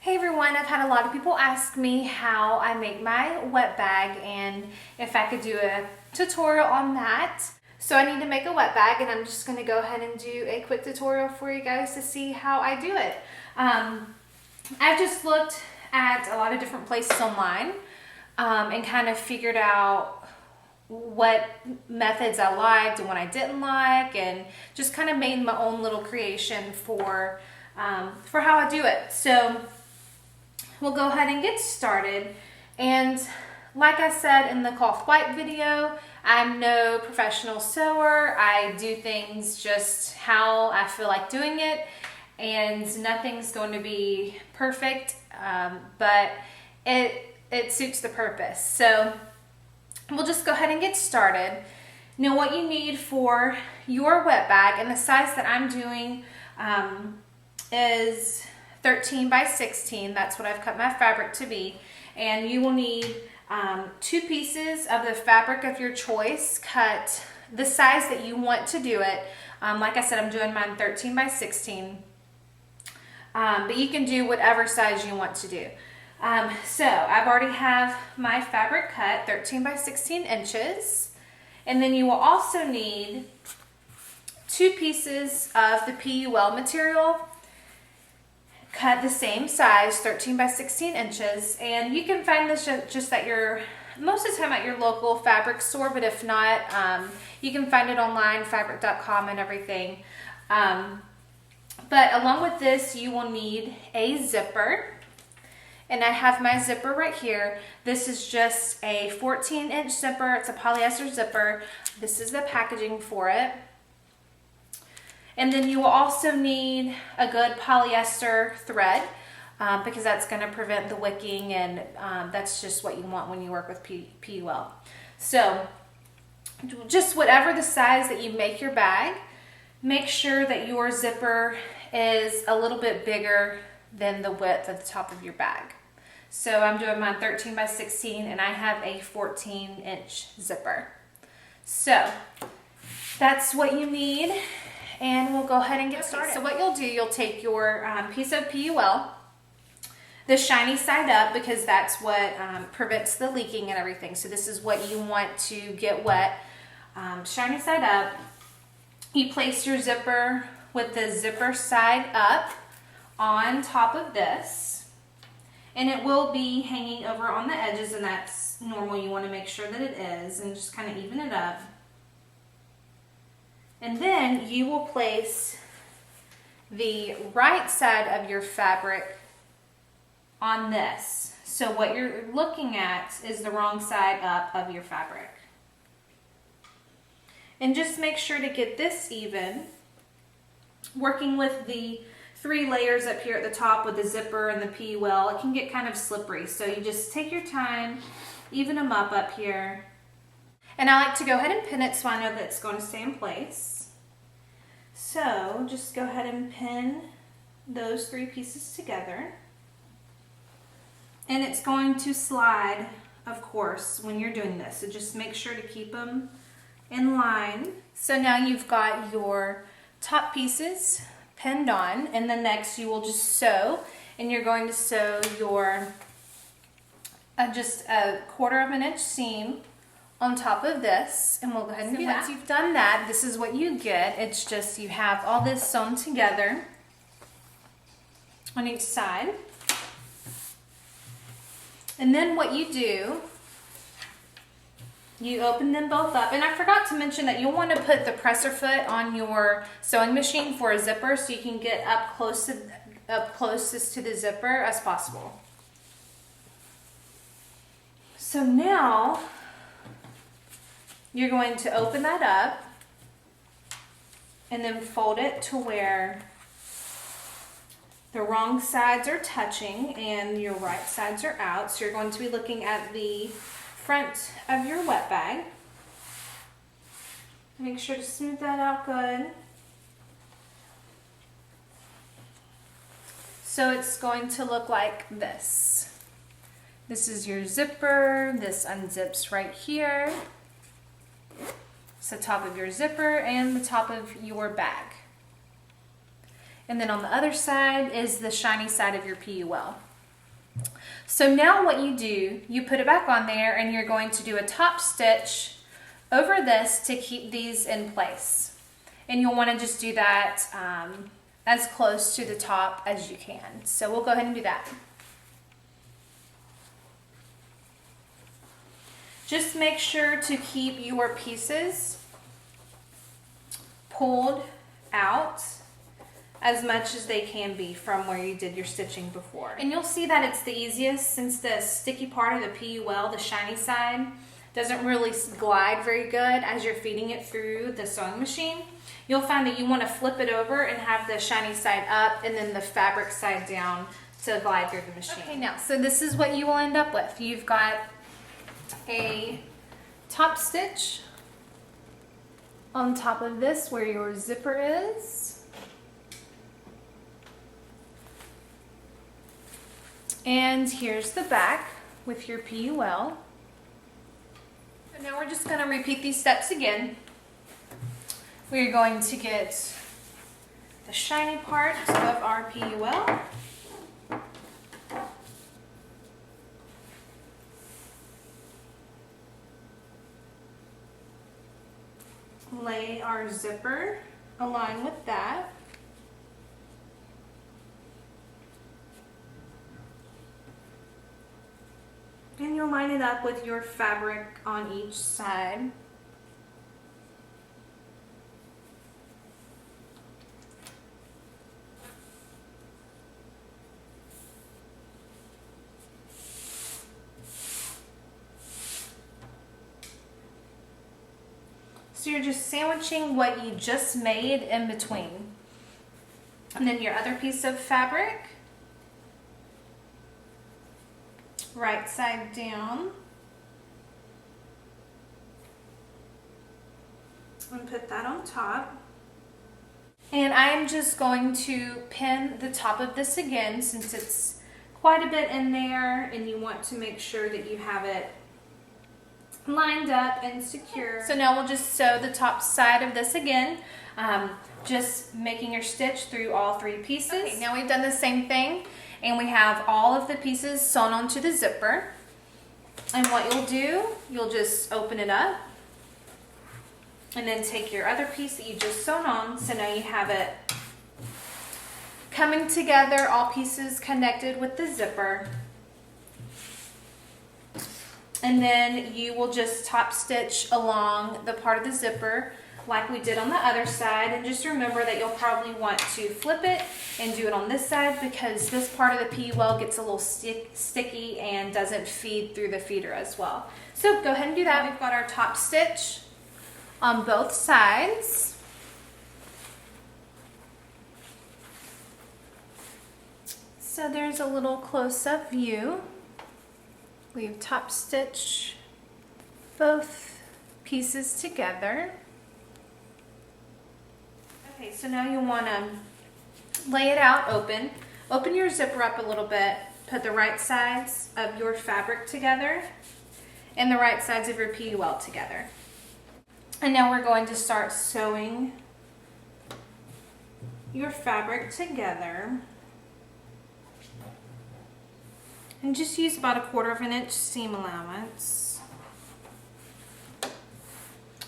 Hey everyone, I've had a lot of people ask me how I make my wet bag and if I could do a tutorial on that. So I need to make a wet bag and I'm just going to go ahead and do a quick tutorial for you guys to see how I do it. I've just looked at a lot of different places online and kind of figured out what methods I liked and what I didn't like, and just kind of made my own little creation for how I do it. So we'll go ahead and get started. And like I said in the cloth wipe video, I'm no professional sewer. I do things just how I feel like doing it, and nothing's going to be perfect, but it suits the purpose. So we'll just go ahead and get started. Now what you need for your wet bag, and the size that I'm doing is 13 by 16. That's what I've cut my fabric to be. And you will need 2 pieces of the fabric of your choice, cut the size that you want to do it. Like I said, I'm doing mine 13 by 16. But you can do whatever size you want to do. So I've already have my fabric cut 13 by 16 inches. And then you will also need 2 pieces of the PUL material, cut the same size, 13 by 16 inches. And you can find this just at most of the time at your local fabric store, but if not, you can find it online, fabric.com and everything. But along with this, you will need a zipper. And I have my zipper right here. This is just a 14-inch zipper. It's a polyester zipper. This is the packaging for it. And then you will also need a good polyester thread because that's going to prevent the wicking, and that's just what you want when you work with PUL. So just whatever the size that you make your bag, make sure that your zipper is a little bit bigger than the width at the top of your bag. So I'm doing mine 13 by 16 and I have a 14-inch zipper. So that's what you need, and we'll go ahead and get started. So what you'll do, you'll take your piece of PUL, the shiny side up, because that's what prevents the leaking and everything. So this is what you want to get wet, shiny side up. You place your zipper with the zipper side up on top of this, and it will be hanging over on the edges, and that's normal. You want to make sure that it is, and just kind of even it up. And then you will place the right side of your fabric on this. So what you're looking at is the wrong side up of your fabric. And just make sure to get this even, working with the 3 layers up here at the top with the zipper and the PUL. It can get kind of slippery, so you just take your time, even them up here. And I like to go ahead and pin it so I know that it's going to stay in place. So just go ahead and pin those 3 pieces together. And it's going to slide, of course, when you're doing this. So just make sure to keep them in line. So now you've got your top pieces pinned on, and then next you will just sew, and you're going to sew your just a 1/4 of an inch seam on top of this, and we'll go ahead and do that. Once you've done that, this is what you get. It's just you have all this sewn together on each side. And then what you do, you open them both up. And I forgot to mention that you'll want to put the presser foot on your sewing machine for a zipper so you can get up closest to the zipper as possible. So now you're going to open that up and then fold it to where the wrong sides are touching and your right sides are out. So you're going to be looking at the front of your wet bag. Make sure to smooth that out good. So it's going to look like this. This is your zipper. This unzips right here. It's the top of your zipper and the top of your bag. And then on the other side is the shiny side of your PUL. So now what you do, you put it back on there and you're going to do a top stitch over this to keep these in place. And you'll want to just do that as close to the top as you can. So we'll go ahead and do that. Just make sure to keep your pieces pulled out as much as they can be from where you did your stitching before. And you'll see that it's the easiest since the sticky part of the PUL, the shiny side, doesn't really glide very good as you're feeding it through the sewing machine. You'll find that you want to flip it over and have the shiny side up and then the fabric side down to glide through the machine. Okay, now, so this is what you will end up with. You've got a top stitch on top of this where your zipper is. And here's the back with your PUL. So now we're just going to repeat these steps again. We're going to get the shiny part of our PUL. Lay our zipper, align with that. And you'll line it up with your fabric on each side. So you're just sandwiching what you just made in between. And then your other piece of fabric, right side down. And put that on top. And I am just going to pin the top of this again since it's quite a bit in there and you want to make sure that you have it lined up and secure. So now we'll just sew the top side of this again, just making your stitch through all three pieces. Okay, now we've done the same thing and we have all of the pieces sewn onto the zipper. And what you'll do, you'll just open it up and then take your other piece that you just sewn on. So now you have it coming together, all pieces connected with the zipper. And then you will just top stitch along the part of the zipper like we did on the other side. And just remember that you'll probably want to flip it and do it on this side because this part of the PUL gets a little sticky and doesn't feed through the feeder as well. So go ahead and do that. We've got our top stitch on both sides. So there's a little close-up view. We've top stitched both pieces together. Okay, so now you want to lay it out open. Open your zipper up a little bit. Put the right sides of your fabric together and the right sides of your PUL together. And now we're going to start sewing your fabric together. And just use about 1/4 inch seam allowance.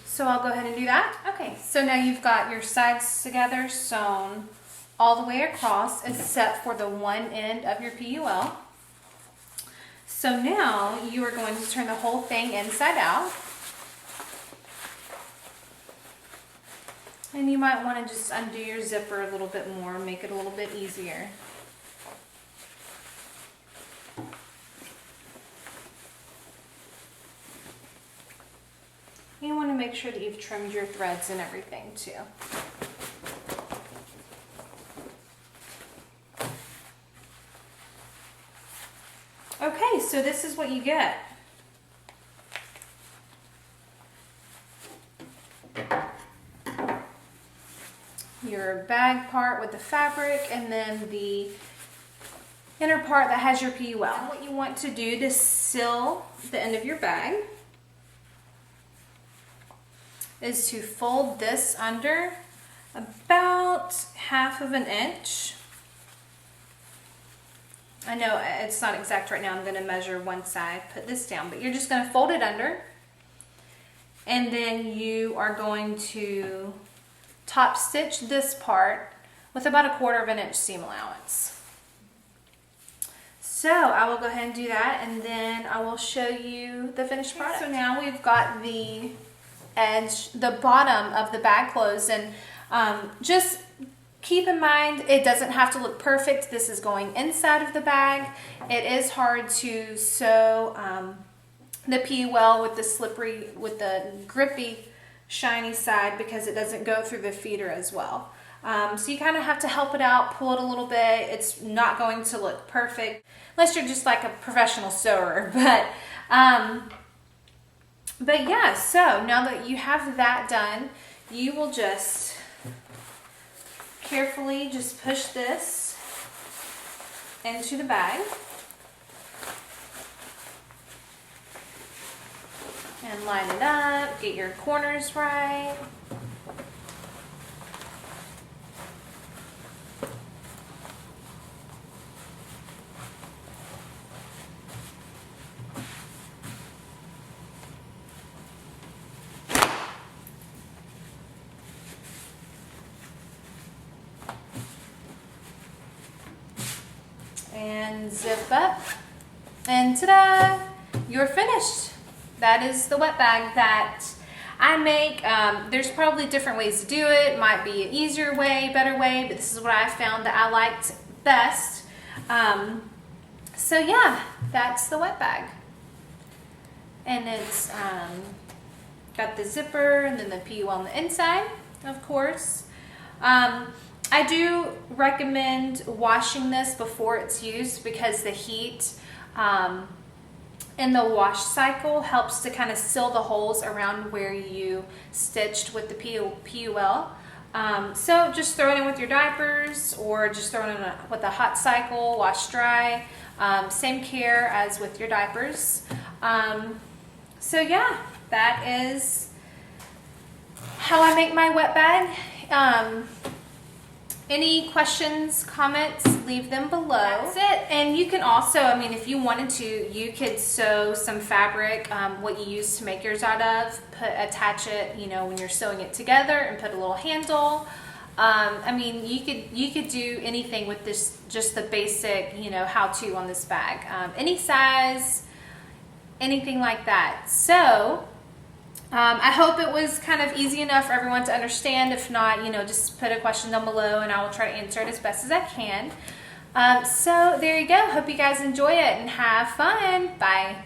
So I'll go ahead and do that. Okay, so now you've got your sides together sewn all the way across except for the one end of your PUL. So now you are going to turn the whole thing inside out. And you might want to just undo your zipper a little bit more, make it a little bit easier. You want to make sure that you've trimmed your threads and everything too. Okay, so this is what you get. Your bag part with the fabric and then the inner part that has your PUL. And what you want to do to seal the end of your bag is to fold this under about 1/2 inch I know it's not exact right now. I'm going to measure one side, put this down, but you're just going to fold it under, and then you are going to top stitch this part with about 1/4 inch seam allowance. So I will go ahead and do that, and then I will show you the finished product. So now we've got the edge, the bottom of the bag closed, and just keep in mind, it doesn't have to look perfect. This is going inside of the bag. It is hard to sew the PUL with the slippery, with the grippy, shiny side because it doesn't go through the feeder as well. So you kind of have to help it out, pull it a little bit. It's not going to look perfect unless you're just like a professional sewer. But yeah, so now that you have that done, you will just carefully just push this into the bag and line it up, get your corners right. And zip up, and ta-da, you're finished. That is the wet bag that I make. There's probably different ways to do it. Might be an easier way, better way, but this is what I found that I liked best. So yeah, that's the wet bag. And it's got the zipper and then the PU on the inside, of course. I do recommend washing this before it's used because the heat in the wash cycle helps to kind of seal the holes around where you stitched with the PUL. So just throw it in with your diapers or just throw it in with a hot cycle, wash dry. Same care as with your diapers. So yeah, that is how I make my wet bag. Any questions, comments, leave them below. That's it. And you can also, I mean, if you wanted to, you could sew some fabric, what you use to make yours out of, attach it, you know, when you're sewing it together and put a little handle. I mean, you could do anything with this, just the basic, you know, how-to on this bag. Any size, anything like that. So, I hope it was kind of easy enough for everyone to understand. If not, you know, just put a question down below and I will try to answer it as best as I can. So there you go. Hope you guys enjoy it and have fun. Bye.